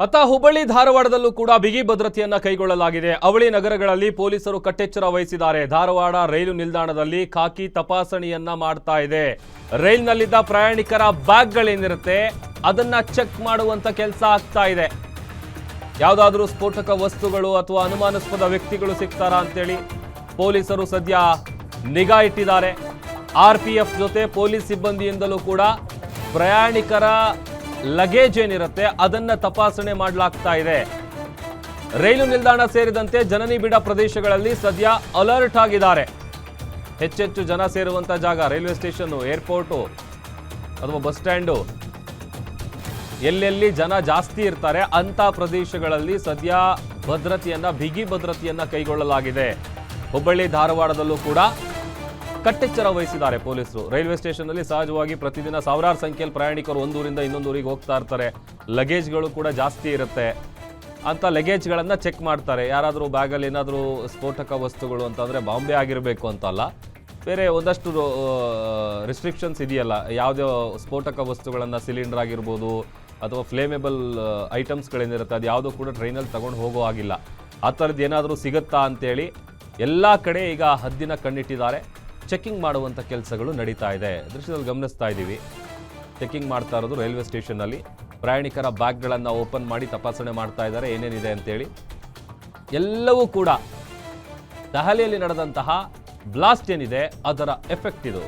ಅತ್ತ ಹುಬ್ಬಳ್ಳಿ ಧಾರವಾಡದಲ್ಲೂ ಕೂಡ ಬಿಗಿ ಭದ್ರತೆಯನ್ನ ಕೈಗೊಳ್ಳಲಾಗಿದೆ. ಅವಳಿ ನಗರಗಳಲ್ಲಿ ಪೊಲೀಸರು ಕಟ್ಟೆಚ್ಚರ ವಹಿಸಿದ್ದಾರೆ. ಧಾರವಾಡ ರೈಲು ನಿಲ್ದಾಣದಲ್ಲಿ ಖಾಕಿ ತಪಾಸಣೆಯನ್ನ ಮಾಡ್ತಾ ಇದೆ. ರೈಲಿನಲ್ಲಿದ್ದ ಪ್ರಯಾಣಿಕರ ಬ್ಯಾಗ್ಗಳೇನಿರುತ್ತೆ ಅದನ್ನ ಚೆಕ್ ಮಾಡುವಂತ ಕೆಲಸ ಆಗ್ತಾ ಇದೆ. ಯಾವುದಾದ್ರೂ ಸ್ಫೋಟಕ ವಸ್ತುಗಳು ಅಥವಾ ಅನುಮಾನಾಸ್ಪದ ವ್ಯಕ್ತಿಗಳು ಸಿಗ್ತಾರಾ ಅಂತೇಳಿ ಪೊಲೀಸರು ಸದ್ಯ ನಿಗಾ ಇಟ್ಟಿದ್ದಾರೆ. RPF ಜೊತೆ ಪೊಲೀಸ್ ಸಿಬ್ಬಂದಿಯಿಂದಲೂ ಕೂಡ ಪ್ರಯಾಣಿಕರ ಲಗೇಜ್ ಏನಿರುತ್ತೆ ಅದನ್ನ ತಪಾಸಣೆ ಮಾಡಲಾಗ್ತಾ ಇದೆ. ರೈಲು ನಿಲ್ದಾಣ ಸೇರಿದಂತೆ ಜನನಿಬಿಡ ಪ್ರದೇಶಗಳಲ್ಲಿ ಸದ್ಯ ಅಲರ್ಟ್ ಆಗಿದ್ದಾರೆ. ಹೆಚ್ಚೆಚ್ಚು ಜನ ಸೇರುವಂತ ಜಾಗ, ರೈಲ್ವೆ ಸ್ಟೇಷನ್, ಏರ್ಪೋರ್ಟು ಅಥವಾ ಬಸ್ ಸ್ಟ್ಯಾಂಡು, ಎಲ್ಲೆಲ್ಲಿ ಜನ ಜಾಸ್ತಿ ಇರ್ತಾರೆ ಅಂತ ಪ್ರದೇಶಗಳಲ್ಲಿ ಸದ್ಯ ಬಿಗಿ ಭದ್ರತೆಯನ್ನ ಕೈಗೊಳ್ಳಲಾಗಿದೆ. ಹುಬ್ಬಳ್ಳಿ ಧಾರವಾಡದಲ್ಲೂ ಕೂಡ ಕಟ್ಟೆಚ್ಚರ ವಹಿಸಿದ್ದಾರೆ ಪೊಲೀಸರು. ರೈಲ್ವೆ ಸ್ಟೇಷನ್ ಅಲ್ಲಿ ಸಹಜವಾಗಿ ಪ್ರತಿದಿನ ಸಾವಿರಾರು ಸಂಖ್ಯೆಯಲ್ಲಿ ಪ್ರಯಾಣಿಕರು ಒಂದೂರಿಂದ ಇನ್ನೊಂದೂರಿಗೆ ಹೋಗ್ತಾ ಇರ್ತಾರೆ. ಲಗೇಜ್ಗಳು ಕೂಡ ಜಾಸ್ತಿ ಇರುತ್ತೆ. ಅಂತ ಲಗೇಜ್ಗಳನ್ನ ಚೆಕ್ ಮಾಡ್ತಾರೆ. ಯಾರಾದರೂ ಬ್ಯಾಗಲ್ಲಿ ಏನಾದರೂ ಸ್ಫೋಟಕ ವಸ್ತುಗಳು ಅಂತಂದ್ರೆ ಬಾಂಬೆ ಆಗಿರಬೇಕು ಅಂತಲ್ಲ, ಬೇರೆ ಒಂದಷ್ಟು ರಿಸ್ಟ್ರಿಕ್ಷನ್ಸ್ ಇದೆಯಲ್ಲ. ಯಾವುದೇ ಸ್ಫೋಟಕ ವಸ್ತುಗಳನ್ನು, ಸಿಲಿಂಡರ್ ಆಗಿರ್ಬೋದು ಅಥವಾ ಫ್ಲೇಮೇಬಲ್ ಐಟಮ್ಸ್ಗಳೇನಿರುತ್ತೆ ಅದು ಯಾವುದೂ ಕೂಡ ಟ್ರೈನಲ್ಲಿ ತಗೊಂಡು ಹೋಗೋ ಆಗಿಲ್ಲ. ಆ ಥರದ್ದು ಏನಾದರೂ ಸಿಗುತ್ತಾ ಅಂತೇಳಿ ಎಲ್ಲ ಕಡೆ ಈಗ ಹದ್ದಿನ ಕಣ್ಣಿಟ್ಟಿದ್ದಾರೆ. ಚೆಕಿಂಗ್ ಮಾಡುವಂಥ ಕೆಲಸಗಳು ನಡೀತಾ ಇದೆ. ದೃಶ್ಯದಲ್ಲಿ ಗಮನಿಸ್ತಾ ಇದ್ದೀವಿ. ಚೆಕಿಂಗ್ ಮಾಡ್ತಾ ಇರೋದು ರೈಲ್ವೆ ಸ್ಟೇಷನ್ನಲ್ಲಿ. ಪ್ರಯಾಣಿಕರ ಬ್ಯಾಗ್ಗಳನ್ನು ಓಪನ್ ಮಾಡಿ ತಪಾಸಣೆ ಮಾಡ್ತಾ ಇದ್ದಾರೆ ಏನೇನಿದೆ ಅಂತೇಳಿ. ಎಲ್ಲವೂ ಕೂಡ ದೆಹಲಿಯಲ್ಲಿ ನಡೆದಂತಹ ಬ್ಲಾಸ್ಟ್ ಏನಿದೆ ಅದರ ಎಫೆಕ್ಟ್ ಇದು.